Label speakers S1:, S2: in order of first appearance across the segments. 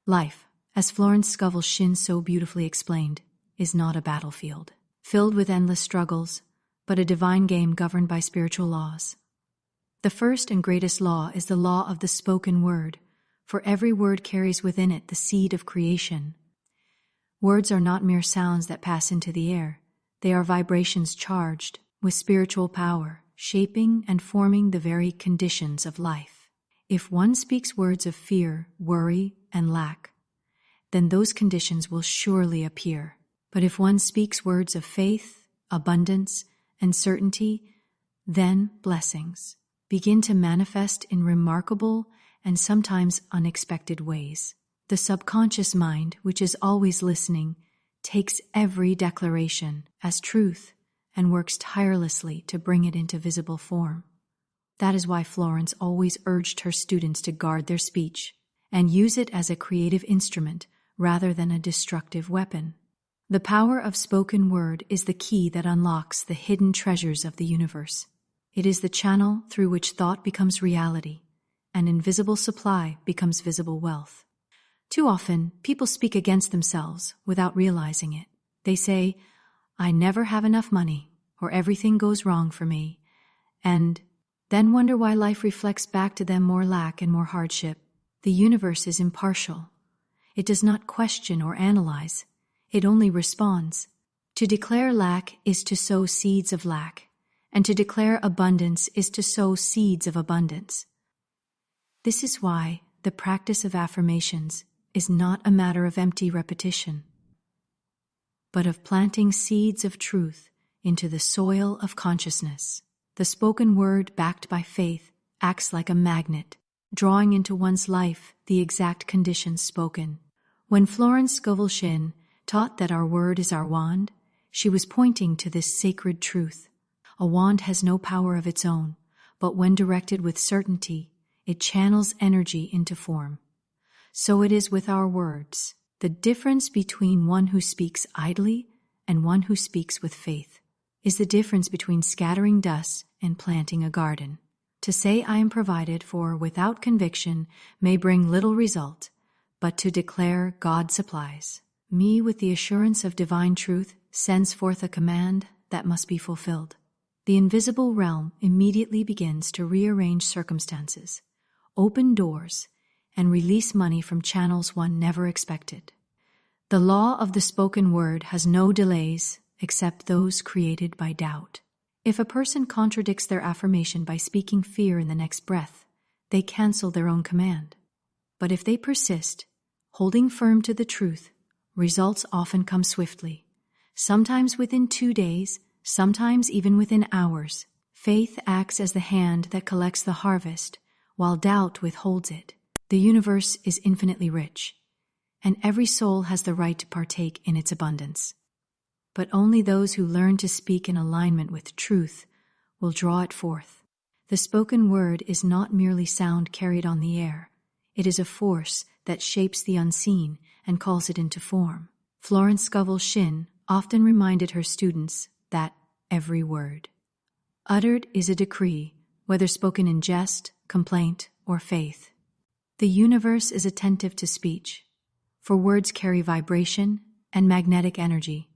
S1: Life, as Florence Scovel Shinn so beautifully explained, is not a battlefield, filled with endless struggles, but a divine game governed by spiritual laws. The first and greatest law is the law of the spoken word, for every word carries within it the seed of creation. Words are not mere sounds that pass into the air. They are vibrations charged with spiritual power, shaping and forming the very conditions of life. If one speaks words of fear, worry, and lack, then those conditions will surely appear. But if one speaks words of faith, abundance, and certainty, then blessings begin to manifest in remarkable and sometimes unexpected ways. The subconscious mind, which is always listening, takes every declaration as truth and works tirelessly to bring it into visible form. That is why Florence always urged her students to guard their speech and use it as a creative instrument rather than a destructive weapon. The power of spoken word is the key that unlocks the hidden treasures of the universe. It is the channel through which thought becomes reality, and invisible supply becomes visible wealth. Too often, people speak against themselves without realizing it. They say, "I never have enough money," or "everything goes wrong for me," and then wonder why life reflects back to them more lack and more hardship. The universe is impartial. It does not question or analyze. It only responds. To declare lack is to sow seeds of lack, and to declare abundance is to sow seeds of abundance. This is why the practice of affirmations is not a matter of empty repetition, but of planting seeds of truth into the soil of consciousness. The spoken word, backed by faith, acts like a magnet, drawing into one's life the exact conditions spoken. When Florence Scovel Shinn taught that our word is our wand, she was pointing to this sacred truth. A wand has no power of its own, but when directed with certainty, it channels energy into form. So it is with our words. The difference between one who speaks idly and one who speaks with faith is the difference between scattering dust and planting a garden. To say "I am provided for" without conviction may bring little result, but to declare "God supplies me" with the assurance of divine truth sends forth a command that must be fulfilled. The invisible realm immediately begins to rearrange circumstances, open doors, and release money from channels one never expected. The law of the spoken word has no delays except those created by doubt. If a person contradicts their affirmation by speaking fear in the next breath, they cancel their own command. But if they persist, holding firm to the truth, results often come swiftly, sometimes within 2 days, sometimes even within hours. Faith acts as the hand that collects the harvest, while doubt withholds it. The universe is infinitely rich, and every soul has the right to partake in its abundance. But only those who learn to speak in alignment with truth will draw it forth. The spoken word is not merely sound carried on the air. It is a force that shapes the unseen and calls it into form. Florence Scovel Shinn often reminded her students that every word uttered is a decree, whether spoken in jest, complaint, or faith. The universe is attentive to speech, for words carry vibration and magnetic energy.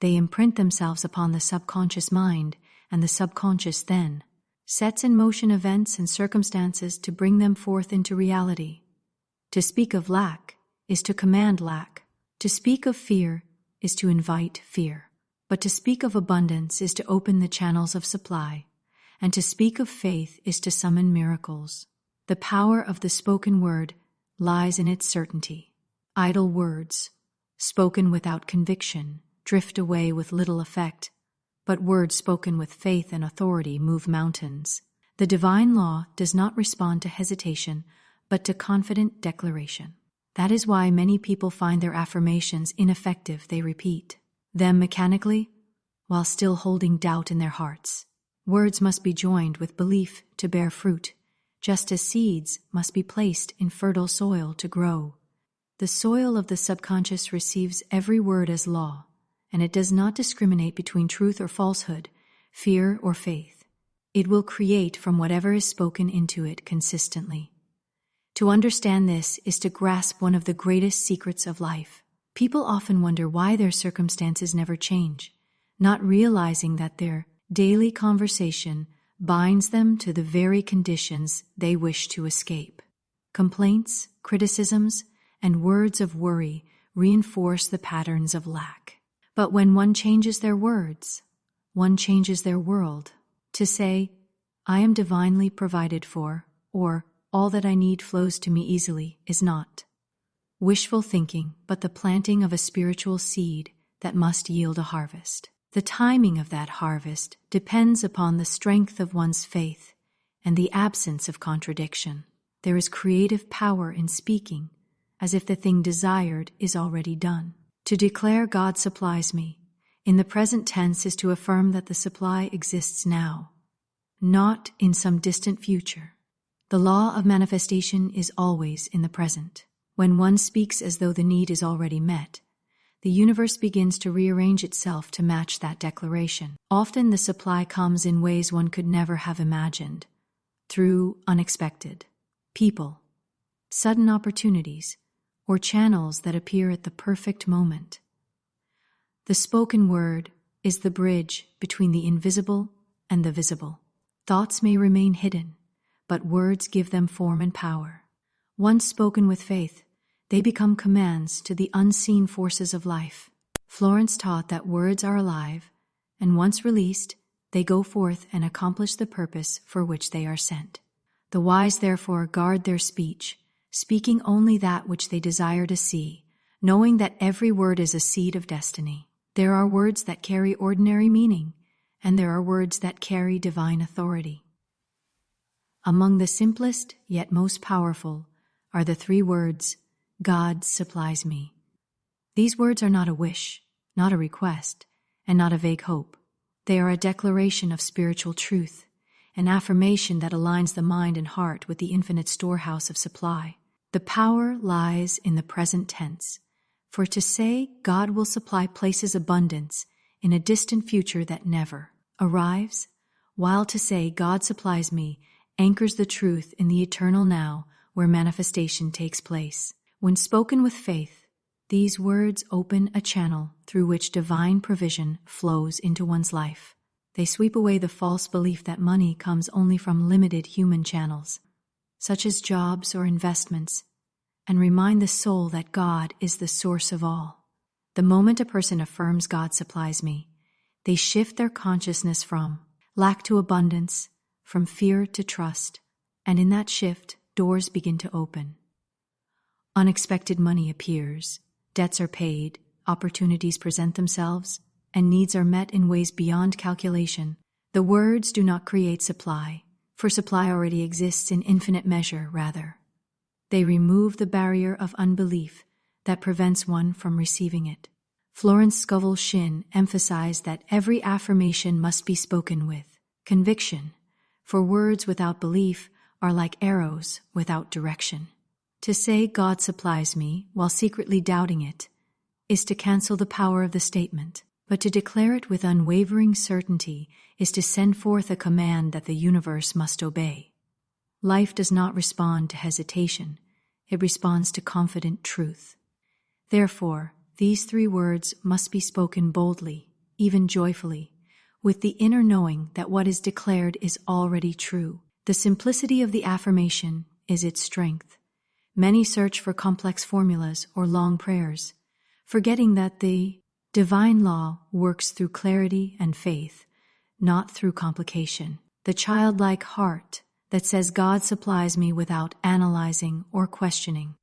S1: They imprint themselves upon the subconscious mind, and the subconscious then sets in motion events and circumstances to bring them forth into reality. To speak of lack is to command lack. To speak of fear is to invite fear. But to speak of abundance is to open the channels of supply, and to speak of faith is to summon miracles. The power of the spoken word lies in its certainty. Idle words, spoken without conviction, drift away with little effect, but words spoken with faith and authority move mountains. The divine law does not respond to hesitation, but to confident declaration. That is why many people find their affirmations ineffective. They repeat them mechanically while still holding doubt in their hearts. Words must be joined with belief to bear fruit, just as seeds must be placed in fertile soil to grow. The soil of the subconscious receives every word as law, and it does not discriminate between truth or falsehood, fear or faith. It will create from whatever is spoken into it consistently. To understand this is to grasp one of the greatest secrets of life. People often wonder why their circumstances never change, not realizing that their daily conversation binds them to the very conditions they wish to escape. Complaints, criticisms, and words of worry reinforce the patterns of lack. But when one changes their words, one changes their world. To say, "I am divinely provided for," or "all that I need flows to me easily," is not wishful thinking, but the planting of a spiritual seed that must yield a harvest. The timing of that harvest depends upon the strength of one's faith and the absence of contradiction. There is creative power in speaking, as if the thing desired is already done. To declare God supplies me in the present tense is to affirm that the supply exists now, not in some distant future. The law of manifestation is always in the present. When one speaks as though the need is already met, the universe begins to rearrange itself to match that declaration. Often the supply comes in ways one could never have imagined, through unexpected people, sudden opportunities, or channels that appear at the perfect moment. The spoken word is the bridge between the invisible and the visible. Thoughts may remain hidden, but words give them form and power. Once spoken with faith, they become commands to the unseen forces of life. Florence taught that words are alive, and once released, they go forth and accomplish the purpose for which they are sent. The wise therefore guard their speech, speaking only that which they desire to see, knowing that every word is a seed of destiny. There are words that carry ordinary meaning, and there are words that carry divine authority. Among the simplest yet most powerful are the 3 words, "God supplies me." These words are not a wish, not a request, and not a vague hope. They are a declaration of spiritual truth, an affirmation that aligns the mind and heart with the infinite storehouse of supply. The power lies in the present tense, for to say God will supply places abundance in a distant future that never arrives, while to say God supplies me anchors the truth in the eternal now where manifestation takes place. When spoken with faith, these words open a channel through which divine provision flows into one's life. They sweep away the false belief that money comes only from limited human channels, such as jobs or investments, and remind the soul that God is the source of all. The moment a person affirms God supplies me, they shift their consciousness from lack to abundance, from fear to trust, and in that shift, doors begin to open. Unexpected money appears, debts are paid, opportunities present themselves, and needs are met in ways beyond calculation. The words do not create supply, for supply already exists in infinite measure, rather. They remove the barrier of unbelief that prevents one from receiving it. Florence Scovel Shinn emphasized that every affirmation must be spoken with conviction, for words without belief are like arrows without direction. To say God supplies me while secretly doubting it is to cancel the power of the statement, but to declare it with unwavering certainty is to send forth a command that the universe must obey. Life does not respond to hesitation, it responds to confident truth. Therefore, these 3 words must be spoken boldly, even joyfully, with the inner knowing that what is declared is already true. The simplicity of the affirmation is its strength. Many search for complex formulas or long prayers, forgetting that the divine law works through clarity and faith, not through complication. The childlike heart that says God supplies me without analyzing or questioning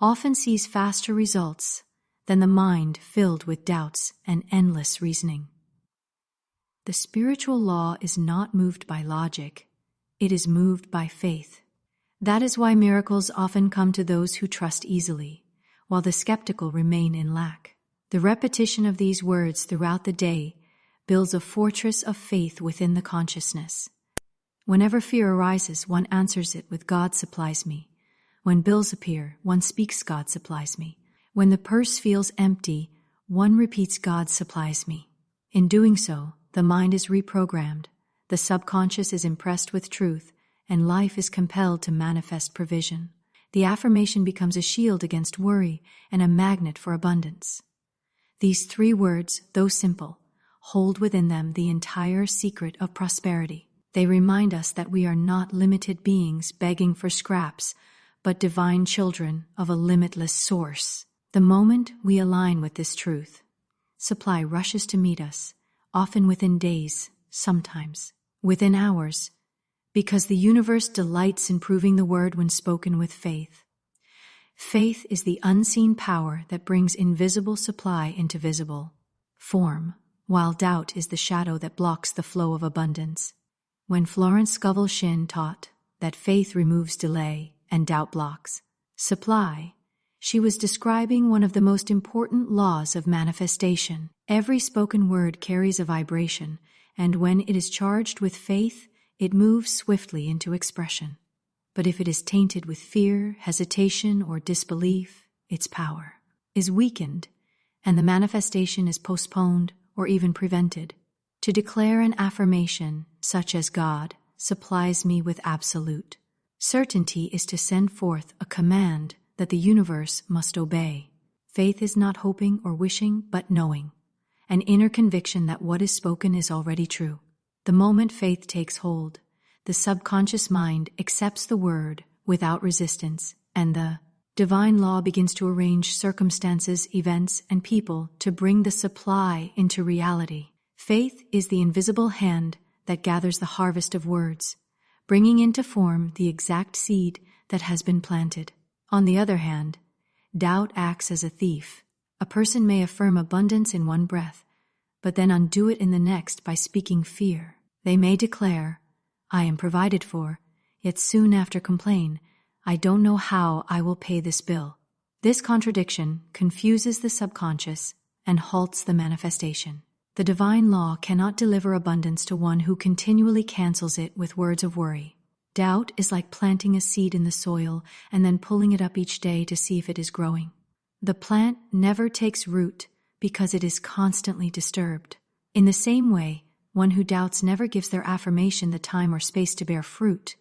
S1: often sees faster results than the mind filled with doubts and endless reasoning. The spiritual law is not moved by logic, it is moved by faith. That is why miracles often come to those who trust easily, while the skeptical remain in lack. The repetition of these words throughout the day builds a fortress of faith within the consciousness. Whenever fear arises, one answers it with God supplies me. When bills appear, one speaks God supplies me. When the purse feels empty, one repeats God supplies me. In doing so, the mind is reprogrammed, the subconscious is impressed with truth, and life is compelled to manifest provision. The affirmation becomes a shield against worry and a magnet for abundance. These 3 words, though simple, hold within them the entire secret of prosperity. They remind us that we are not limited beings begging for scraps, but divine children of a limitless source. The moment we align with this truth, supply rushes to meet us, often within days, sometimes within hours, because the universe delights in proving the word when spoken with faith. Faith is the unseen power that brings invisible supply into visible form, while doubt is the shadow that blocks the flow of abundance. When Florence Scovel Shinn taught that faith removes delay and doubt blocks supply, she was describing one of the most important laws of manifestation. Every spoken word carries a vibration, and when it is charged with faith, it moves swiftly into expression. But if it is tainted with fear, hesitation, or disbelief, its power is weakened, and the manifestation is postponed or even prevented. To declare an affirmation, such as God supplies me with absolute certainty, is to send forth a command that the universe must obey. Faith is not hoping or wishing, but knowing, an inner conviction that what is spoken is already true. The moment faith takes hold, the subconscious mind accepts the word without resistance, and the divine law begins to arrange circumstances, events, and people to bring the supply into reality. Faith is the invisible hand that gathers the harvest of words, bringing into form the exact seed that has been planted. On the other hand, doubt acts as a thief. A person may affirm abundance in one breath, but then undo it in the next by speaking fear. They may declare, "I am provided for," yet soon after complain, "I don't know how I will pay this bill." This contradiction confuses the subconscious and halts the manifestation. The divine law cannot deliver abundance to one who continually cancels it with words of worry. Doubt is like planting a seed in the soil and then pulling it up each day to see if it is growing. The plant never takes root because it is constantly disturbed. In the same way, one who doubts never gives their affirmation the time or space to bear fruit.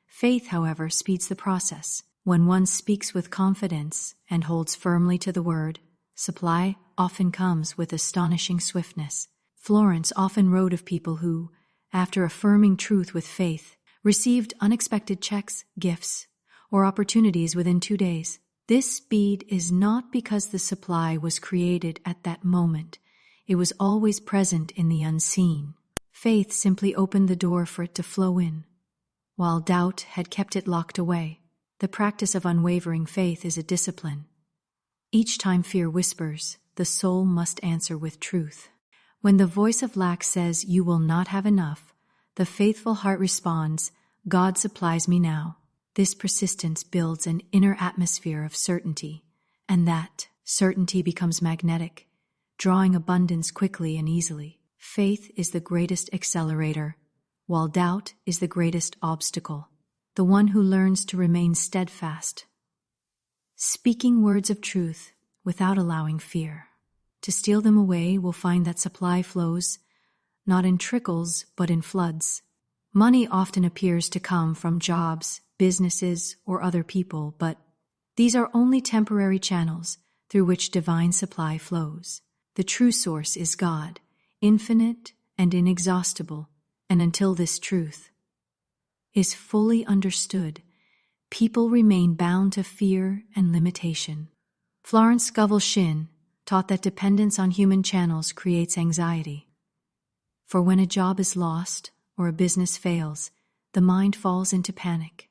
S1: Faith, however, speeds the process. When one speaks with confidence and holds firmly to the word, supply often comes with astonishing swiftness. Florence often wrote of people who, after affirming truth with faith, received unexpected checks, gifts, or opportunities within 2 days. This speed is not because the supply was created at that moment. It was always present in the unseen. Faith simply opened the door for it to flow in, while doubt had kept it locked away. The practice of unwavering faith is a discipline. Each time fear whispers, the soul must answer with truth. When the voice of lack says, "You will not have enough," the faithful heart responds, "God supplies me now." This persistence builds an inner atmosphere of certainty, and that certainty becomes magnetic, drawing abundance quickly and easily. Faith is the greatest accelerator, while doubt is the greatest obstacle. The one who learns to remain steadfast, speaking words of truth without allowing fear to steal them away, will find that supply flows not in trickles but in floods. Money often appears to come from jobs, businesses, or other people, but these are only temporary channels through which divine supply flows. The true source is God, infinite and inexhaustible, and until this truth is fully understood, people remain bound to fear and limitation. Florence Scovel Shinn taught that dependence on human channels creates anxiety. For when a job is lost or a business fails, the mind falls into panic.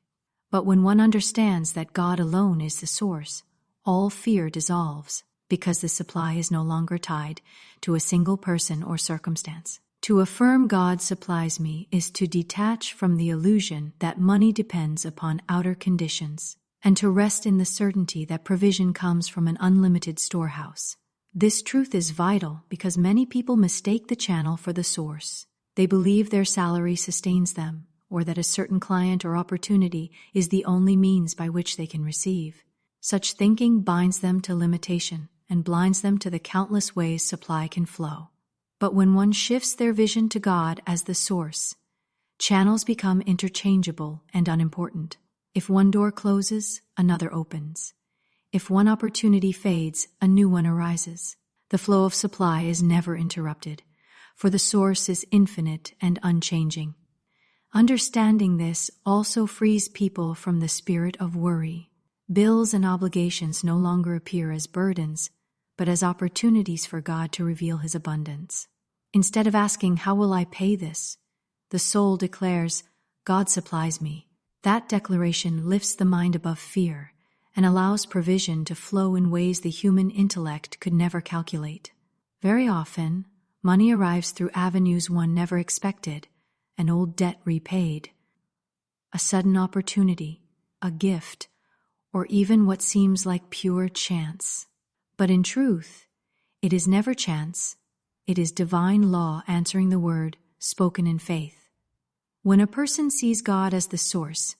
S1: But when one understands that God alone is the source, all fear dissolves, because the supply is no longer tied to a single person or circumstance. To affirm God supplies me is to detach from the illusion that money depends upon outer conditions, and to rest in the certainty that provision comes from an unlimited storehouse. This truth is vital because many people mistake the channel for the source. They believe their salary sustains them, or that a certain client or opportunity is the only means by which they can receive. Such thinking binds them to limitation and blinds them to the countless ways supply can flow. But when one shifts their vision to God as the source, channels become interchangeable and unimportant. If one door closes, another opens. If one opportunity fades, a new one arises. The flow of supply is never interrupted, for the source is infinite and unchanging. Understanding this also frees people from the spirit of worry. Bills and obligations no longer appear as burdens, but as opportunities for God to reveal His abundance. Instead of asking, "How will I pay this?" the soul declares, "God supplies me." That declaration lifts the mind above fear and allows provision to flow in ways the human intellect could never calculate. Very often, money arrives through avenues one never expected: an old debt repaid, a sudden opportunity, a gift, or even what seems like pure chance. But in truth, it is never chance. It is divine law answering the word spoken in faith. When a person sees God as the source,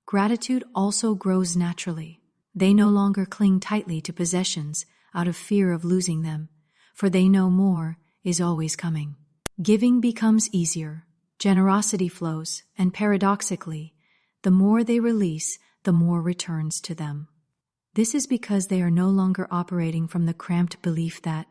S1: gratitude also grows naturally. They no longer cling tightly to possessions out of fear of losing them, for they know more is always coming. Giving becomes easier, generosity flows, and paradoxically, the more they release, the more returns to them. This is because they are no longer operating from the cramped belief that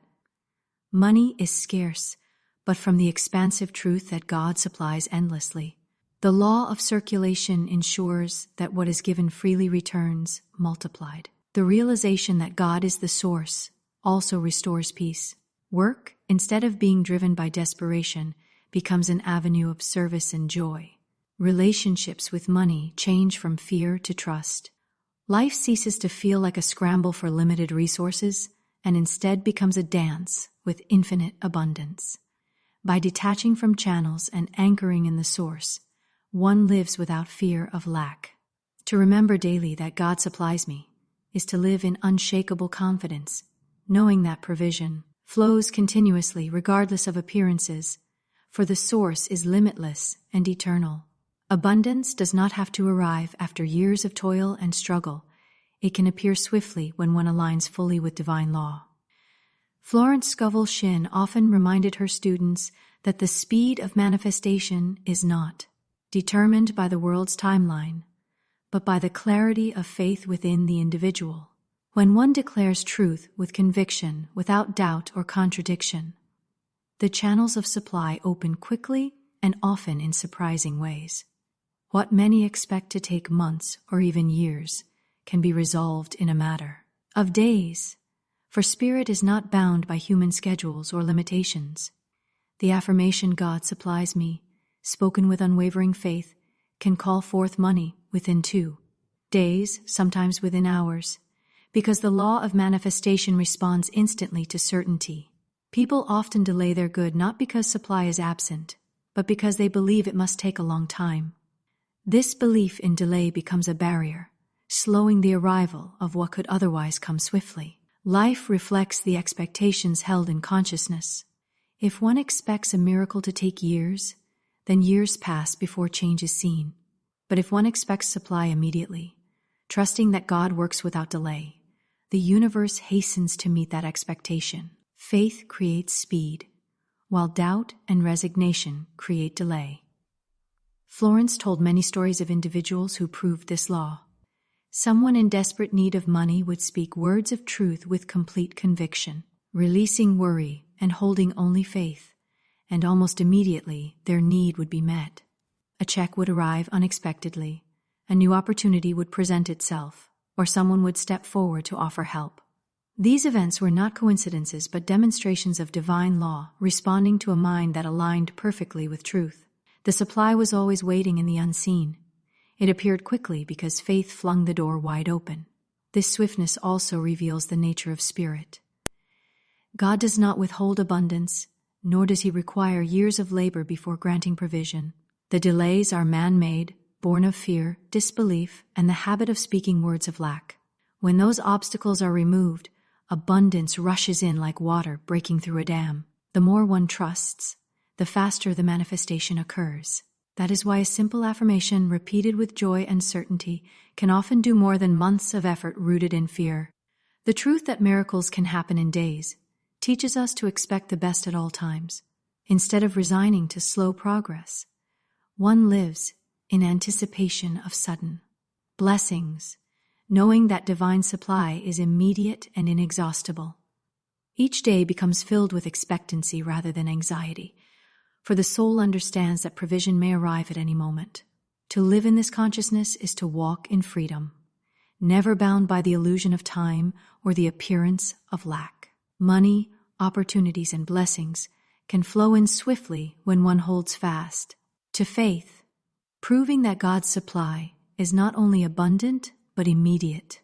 S1: money is scarce, but from the expansive truth that God supplies endlessly. The law of circulation ensures that what is given freely returns multiplied. The realization that God is the source also restores peace. Work, instead of being driven by desperation, becomes an avenue of service and joy. Relationships with money change from fear to trust. Life ceases to feel like a scramble for limited resources and instead becomes a dance with infinite abundance. By detaching from channels and anchoring in the source, one lives without fear of lack. To remember daily that God supplies me is to live in unshakable confidence, knowing that provision flows continuously regardless of appearances, for the source is limitless and eternal. Abundance does not have to arrive after years of toil and struggle. It can appear swiftly when one aligns fully with divine law. Florence Scovel Shinn often reminded her students that the speed of manifestation is not determined by the world's timeline, but by the clarity of faith within the individual. When one declares truth with conviction, without doubt or contradiction, the channels of supply open quickly and often in surprising ways. What many expect to take months or even years can be resolved in a matter of days, for spirit is not bound by human schedules or limitations. The affirmation, "God supplies me," spoken with unwavering faith, can call forth money within 2 days, sometimes within hours, because the law of manifestation responds instantly to certainty. People often delay their good not because supply is absent, but because they believe it must take a long time. This belief in delay becomes a barrier, slowing the arrival of what could otherwise come swiftly. Life reflects the expectations held in consciousness. If one expects a miracle to take years, then years pass before change is seen. But if one expects supply immediately, trusting that God works without delay, the universe hastens to meet that expectation. Faith creates speed, while doubt and resignation create delay. Florence told many stories of individuals who proved this law. Someone in desperate need of money would speak words of truth with complete conviction, releasing worry and holding only faith, and almost immediately their need would be met. A check would arrive unexpectedly, a new opportunity would present itself, or someone would step forward to offer help. These events were not coincidences but demonstrations of divine law responding to a mind that aligned perfectly with truth. The supply was always waiting in the unseen. It appeared quickly because faith flung the door wide open. This swiftness also reveals the nature of spirit. God does not withhold abundance, nor does He require years of labor before granting provision. The delays are man-made, born of fear, disbelief, and the habit of speaking words of lack. When those obstacles are removed, abundance rushes in like water breaking through a dam. The more one trusts, the faster the manifestation occurs. That is why a simple affirmation repeated with joy and certainty can often do more than months of effort rooted in fear. The truth that miracles can happen in days teaches us to expect the best at all times. Instead of resigning to slow progress, one lives in anticipation of sudden, Blessings, knowing that divine supply is immediate and inexhaustible. Each day becomes filled with expectancy rather than anxiety, for the soul understands that provision may arrive at any moment. To live in this consciousness is to walk in freedom, never bound by the illusion of time or the appearance of lack. Money, opportunities, and blessings can flow in swiftly when one holds fast to faith, proving that God's supply is not only abundant but immediate.